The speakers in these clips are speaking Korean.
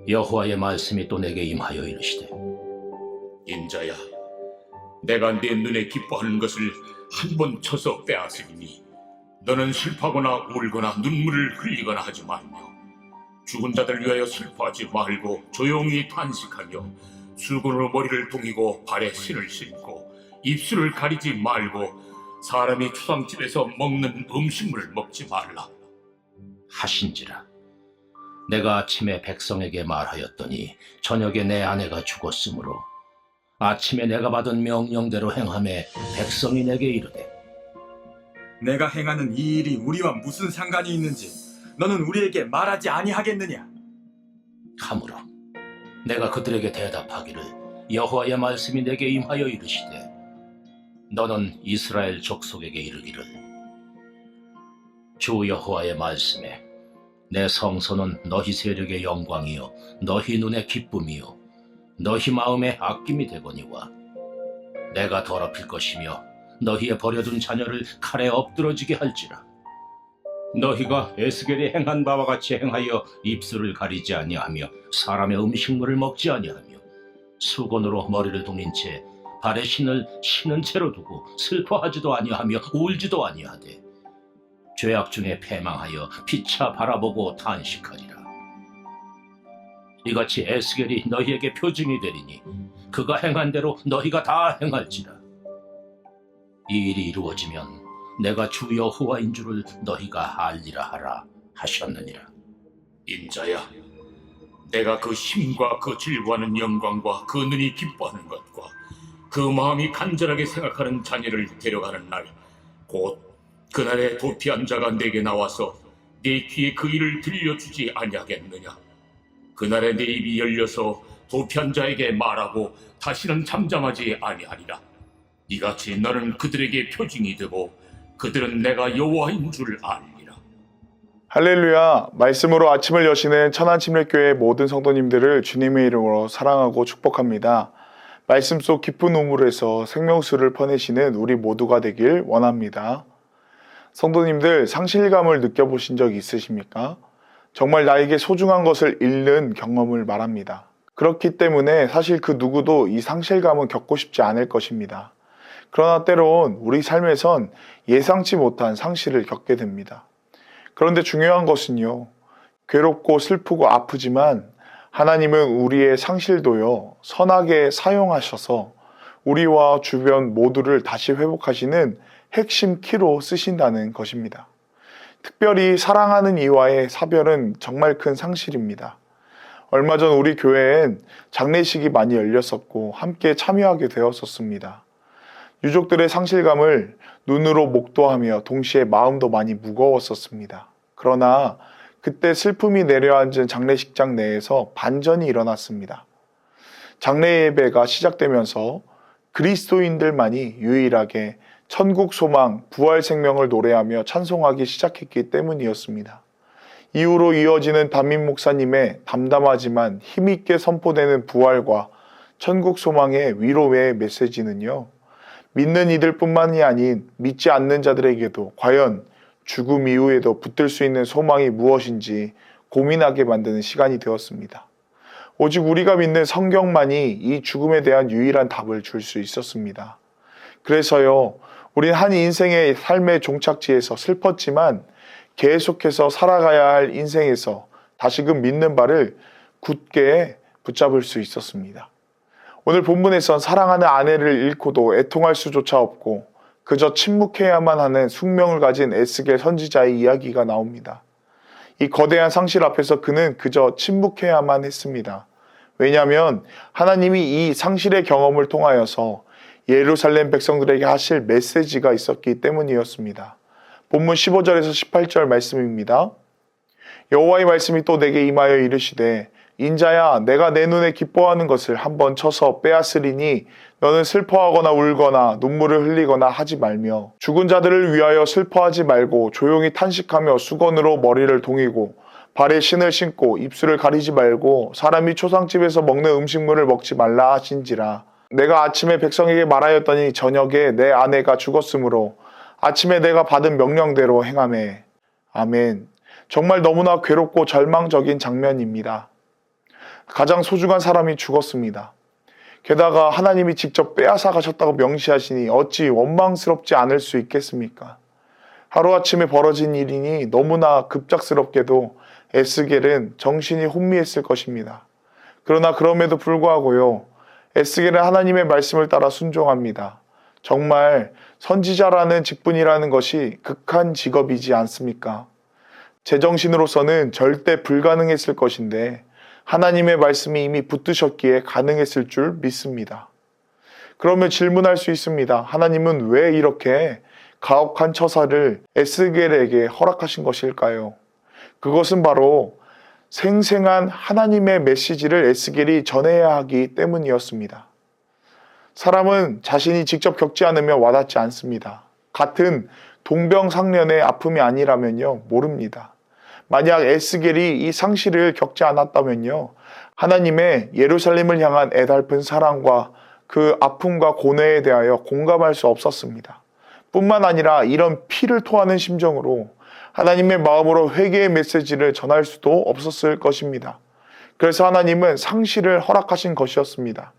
여호와의 말씀이 또 내게 임하여 이르시되, 인자야, 내가 내 눈에 기뻐하는 것을 한 번 쳐서 빼앗으리니 너는 슬퍼하거나 울거나 눈물을 흘리거나 하지 말며 죽은 자들 위하여 슬퍼하지 말고 조용히 탄식하며 수건으로 머리를 동이고 발에 신을 신고 입술을 가리지 말고 사람이 추상집에서 먹는 음식물을 먹지 말라 하신지라. 내가 아침에 백성에게 말하였더니 저녁에 내 아내가 죽었으므로 아침에 내가 받은 명령대로 행하매 백성이 내게 이르되, 내가 행하는 이 일이 우리와 무슨 상관이 있는지 너는 우리에게 말하지 아니하겠느냐? 하므로 내가 그들에게 대답하기를, 여호와의 말씀이 내게 임하여 이르시되, 너는 이스라엘 족속에게 이르기를, 주 여호와의 말씀에 내 성소는 너희 세력의 영광이요 너희 눈의 기쁨이요 너희 마음의 아낌이 되거니와 내가 더럽힐 것이며 너희의 버려둔 자녀를 칼에 엎드러지게 할지라. 너희가 에스겔이 행한 바와 같이 행하여 입술을 가리지 아니하며 사람의 음식물을 먹지 아니하며 수건으로 머리를 동인 채 발에 신을 신은 채로 두고 슬퍼하지도 아니하며 울지도 아니하되 죄악 중에 패망하여 피차 바라보고 탄식하리라. 이같이 에스겔이 너희에게 표징이 되리니 그가 행한 대로 너희가 다 행할지라. 이 일이 이루어지면 내가 주 여호와인 줄을 너희가 알리라 하라 하셨느니라. 인자야, 내가 그 힘과 그 질구하는 영광과 그 눈이 기뻐하는 것과 그 마음이 간절하게 생각하는 자녀를 데려가는 날, 곧 그날에 도피한 자가 내게 나와서 내 귀에 그 일을 들려주지 아니하겠느냐? 그날에 내 입이 열려서 도피한 자에게 말하고 다시는 잠잠하지 아니하리라. 이같이 너는 그들에게 표징이 되고 그들은 내가 여호와인 줄 알리라. 할렐루야. 말씀으로 아침을 여시는 천안침례교회 모든 성도님들을 주님의 이름으로 사랑하고 축복합니다. 말씀 속 깊은 우물에서 생명수를 퍼내시는 우리 모두가 되길 원합니다. 성도님들, 상실감을 느껴보신 적 있으십니까? 정말 나에게 소중한 것을 잃는 경험을 말합니다. 그렇기 때문에 사실 그 누구도 이 상실감은 겪고 싶지 않을 것입니다. 그러나 때론 우리 삶에선 예상치 못한 상실을 겪게 됩니다. 그런데 중요한 것은요, 괴롭고 슬프고 아프지만 하나님은 우리의 상실도요, 선하게 사용하셔서 우리와 주변 모두를 다시 회복하시는 핵심 키로 쓰신다는 것입니다. 특별히 사랑하는 이와의 사별은 정말 큰 상실입니다. 얼마 전 우리 교회엔 장례식이 많이 열렸었고 함께 참여하게 되었었습니다. 유족들의 상실감을 눈으로 목도하며 동시에 마음도 많이 무거웠었습니다. 그러나 그때 슬픔이 내려앉은 장례식장 내에서 반전이 일어났습니다. 장례 예배가 시작되면서 그리스도인들만이 유일하게 천국 소망, 부활 생명을 노래하며 찬송하기 시작했기 때문이었습니다. 이후로 이어지는 담임 목사님의 담담하지만 힘있게 선포되는 부활과 천국 소망의 위로의 메시지는요, 믿는 이들 뿐만이 아닌 믿지 않는 자들에게도 과연 죽음 이후에도 붙들 수 있는 소망이 무엇인지 고민하게 만드는 시간이 되었습니다. 오직 우리가 믿는 성경만이 이 죽음에 대한 유일한 답을 줄 수 있었습니다. 그래서요, 우린 한 인생의 삶의 종착지에서 슬펐지만 계속해서 살아가야 할 인생에서 다시금 믿는 바를 굳게 붙잡을 수 있었습니다. 오늘 본문에선 사랑하는 아내를 잃고도 애통할 수조차 없고 그저 침묵해야만 하는 숙명을 가진 에스겔 선지자의 이야기가 나옵니다. 이 거대한 상실 앞에서 그는 그저 침묵해야만 했습니다. 왜냐하면 하나님이 이 상실의 경험을 통하여서 예루살렘 백성들에게 하실 메시지가 있었기 때문이었습니다. 본문 15절에서 18절 말씀입니다. 여호와의 말씀이 또 내게 임하여 이르시되, 인자야, 내가 내 눈에 기뻐하는 것을 한번 쳐서 빼앗으리니 너는 슬퍼하거나 울거나 눈물을 흘리거나 하지 말며 죽은 자들을 위하여 슬퍼하지 말고 조용히 탄식하며 수건으로 머리를 동이고 발에 신을 신고 입술을 가리지 말고 사람이 초상집에서 먹는 음식물을 먹지 말라 하신지라. 내가 아침에 백성에게 말하였더니 저녁에 내 아내가 죽었으므로 아침에 내가 받은 명령대로 행하매. 아멘. 정말 너무나 괴롭고 절망적인 장면입니다. 가장 소중한 사람이 죽었습니다. 게다가 하나님이 직접 빼앗아 가셨다고 명시하시니 어찌 원망스럽지 않을 수 있겠습니까? 하루아침에 벌어진 일이니 너무나 급작스럽게도 에스겔은 정신이 혼미했을 것입니다. 그러나 그럼에도 불구하고요, 에스겔은 하나님의 말씀을 따라 순종합니다. 정말 선지자라는 직분이라는 것이 극한 직업이지 않습니까? 제정신으로서는 절대 불가능했을 것인데 하나님의 말씀이 이미 붙드셨기에 가능했을 줄 믿습니다. 그러면 질문할 수 있습니다. 하나님은 왜 이렇게 가혹한 처사를 에스겔에게 허락하신 것일까요? 그것은 바로 생생한 하나님의 메시지를 에스겔이 전해야 하기 때문이었습니다. 사람은 자신이 직접 겪지 않으면 와닿지 않습니다. 같은 동병상련의 아픔이 아니라면요, 모릅니다. 만약 에스겔이 이 상실을 겪지 않았다면요, 하나님의 예루살렘을 향한 애달픈 사랑과 그 아픔과 고뇌에 대하여 공감할 수 없었습니다. 뿐만 아니라 이런 피를 토하는 심정으로 하나님의 마음으로 회개의 메시지를 전할 수도 없었을 것입니다. 그래서 하나님은 상실을 허락하신 것이었습니다.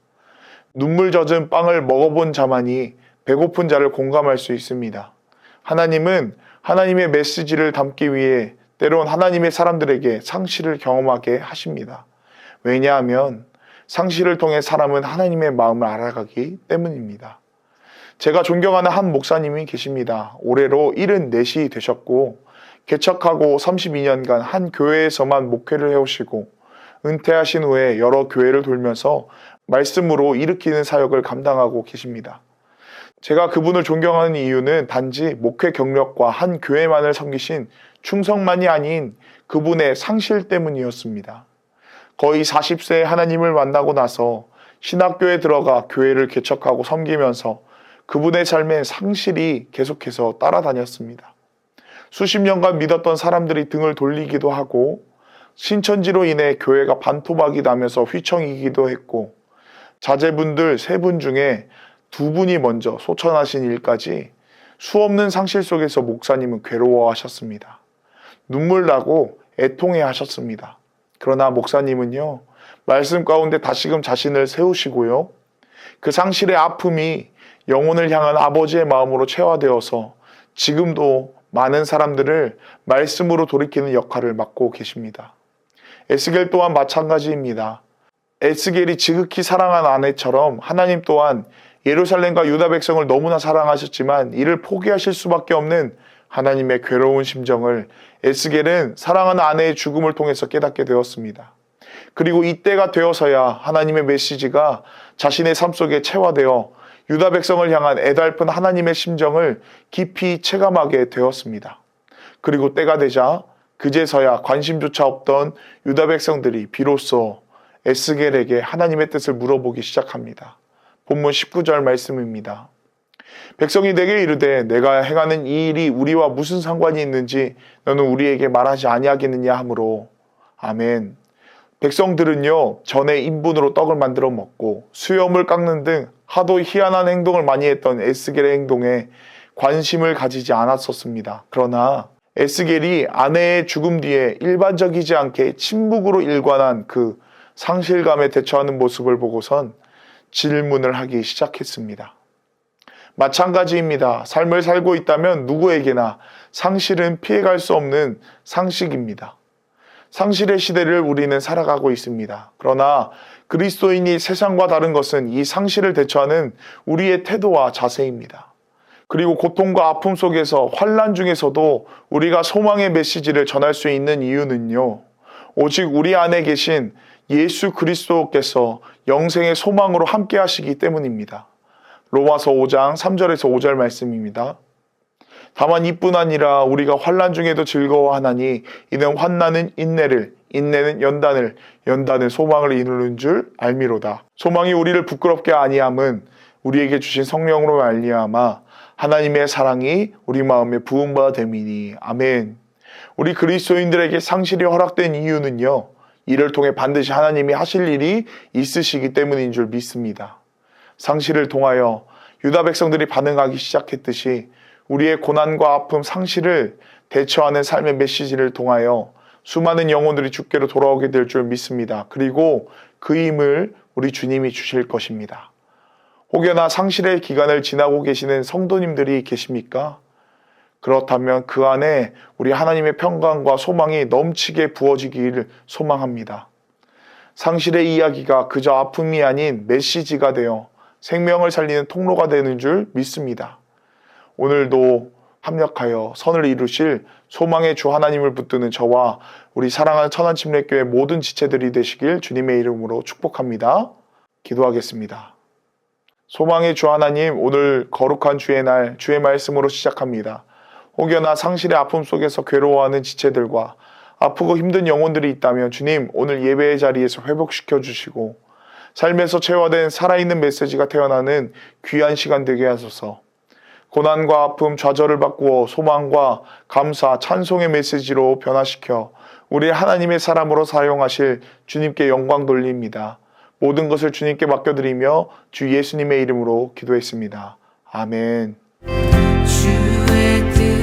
눈물 젖은 빵을 먹어본 자만이 배고픈 자를 공감할 수 있습니다. 하나님은 하나님의 메시지를 담기 위해 때론 하나님의 사람들에게 상실을 경험하게 하십니다. 왜냐하면 상실을 통해 사람은 하나님의 마음을 알아가기 때문입니다. 제가 존경하는 한 목사님이 계십니다. 올해로 74이 되셨고 개척하고 32년간 한 교회에서만 목회를 해오시고 은퇴하신 후에 여러 교회를 돌면서 말씀으로 일으키는 사역을 감당하고 계십니다. 제가 그분을 존경하는 이유는 단지 목회 경력과 한 교회만을 섬기신 충성만이 아닌 그분의 상실 때문이었습니다. 거의 40세에 하나님을 만나고 나서 신학교에 들어가 교회를 개척하고 섬기면서 그분의 삶에 상실이 계속해서 따라다녔습니다. 수십 년간 믿었던 사람들이 등을 돌리기도 하고 신천지로 인해 교회가 반토막이 나면서 휘청이기도 했고 자제분들 3분 중에 2분이 먼저 소천하신 일까지 수없는 상실 속에서 목사님은 괴로워하셨습니다. 눈물 나고 애통해 하셨습니다. 그러나 목사님은요, 말씀 가운데 다시금 자신을 세우시고요, 그 상실의 아픔이 영혼을 향한 아버지의 마음으로 체화되어서 지금도 많은 사람들을 말씀으로 돌이키는 역할을 맡고 계십니다. 에스겔 또한 마찬가지입니다. 에스겔이 지극히 사랑한 아내처럼 하나님 또한 예루살렘과 유다 백성을 너무나 사랑하셨지만 이를 포기하실 수밖에 없는 하나님의 괴로운 심정을 에스겔은 사랑하는 아내의 죽음을 통해서 깨닫게 되었습니다. 그리고 이때가 되어서야 하나님의 메시지가 자신의 삶 속에 체화되어 유다 백성을 향한 애달픈 하나님의 심정을 깊이 체감하게 되었습니다. 그리고 때가 되자 그제서야 관심조차 없던 유다 백성들이 비로소 에스겔에게 하나님의 뜻을 물어보기 시작합니다. 본문 19절 말씀입니다. 백성이 내게 이르되 내가 행하는 이 일이 우리와 무슨 상관이 있는지 너는 우리에게 말하지 아니하겠느냐 하므로 아멘. 백성들은요, 전에 인분으로 떡을 만들어 먹고 수염을 깎는 등 하도 희한한 행동을 많이 했던 에스겔의 행동에 관심을 가지지 않았었습니다. 그러나 에스겔이 아내의 죽음 뒤에 일반적이지 않게 침묵으로 일관한 그 상실감에 대처하는 모습을 보고선 질문을 하기 시작했습니다. 마찬가지입니다. 삶을 살고 있다면 누구에게나 상실은 피해갈 수 없는 상식입니다. 상실의 시대를 우리는 살아가고 있습니다. 그러나 그리스도인이 세상과 다른 것은 이 상실을 대처하는 우리의 태도와 자세입니다. 그리고 고통과 아픔 속에서 환난 중에서도 우리가 소망의 메시지를 전할 수 있는 이유는요, 오직 우리 안에 계신 예수 그리스도께서 영생의 소망으로 함께 하시기 때문입니다. 로마서 5장 3절에서 5절 말씀입니다. 다만 이뿐 아니라 우리가 환난 중에도 즐거워하나니 이는 환난은 인내를, 인내는 연단을, 연단은 소망을 이루는 줄 알미로다. 소망이 우리를 부끄럽게 아니함은 우리에게 주신 성령으로 말미암아 하나님의 사랑이 우리 마음에 부음바 됨이니. 아멘. 우리 그리스도인들에게 상실이 허락된 이유는요, 이를 통해 반드시 하나님이 하실 일이 있으시기 때문인 줄 믿습니다. 상실을 통하여 유다 백성들이 반응하기 시작했듯이 우리의 고난과 아픔, 상실을 대처하는 삶의 메시지를 통하여 수많은 영혼들이 주께로 돌아오게 될 줄 믿습니다. 그리고 그 힘을 우리 주님이 주실 것입니다. 혹여나 상실의 기간을 지나고 계시는 성도님들이 계십니까? 그렇다면 그 안에 우리 하나님의 평강과 소망이 넘치게 부어지기를 소망합니다. 상실의 이야기가 그저 아픔이 아닌 메시지가 되어 생명을 살리는 통로가 되는 줄 믿습니다. 오늘도 합력하여 선을 이루실 소망의 주 하나님을 붙드는 저와 우리 사랑하는 천안침례교회 모든 지체들이 되시길 주님의 이름으로 축복합니다. 기도하겠습니다. 소망의 주 하나님, 오늘 거룩한 주의 날 주의 말씀으로 시작합니다. 혹여나 상실의 아픔 속에서 괴로워하는 지체들과 아프고 힘든 영혼들이 있다면 주님, 오늘 예배의 자리에서 회복시켜 주시고 삶에서 체화된 살아있는 메시지가 태어나는 귀한 시간 되게 하소서. 고난과 아픔, 좌절을 바꾸어 소망과 감사, 찬송의 메시지로 변화시켜 우리 하나님의 사람으로 사용하실 주님께 영광 돌립니다. 모든 것을 주님께 맡겨드리며 주 예수님의 이름으로 기도했습니다. 아멘. 주의 뜻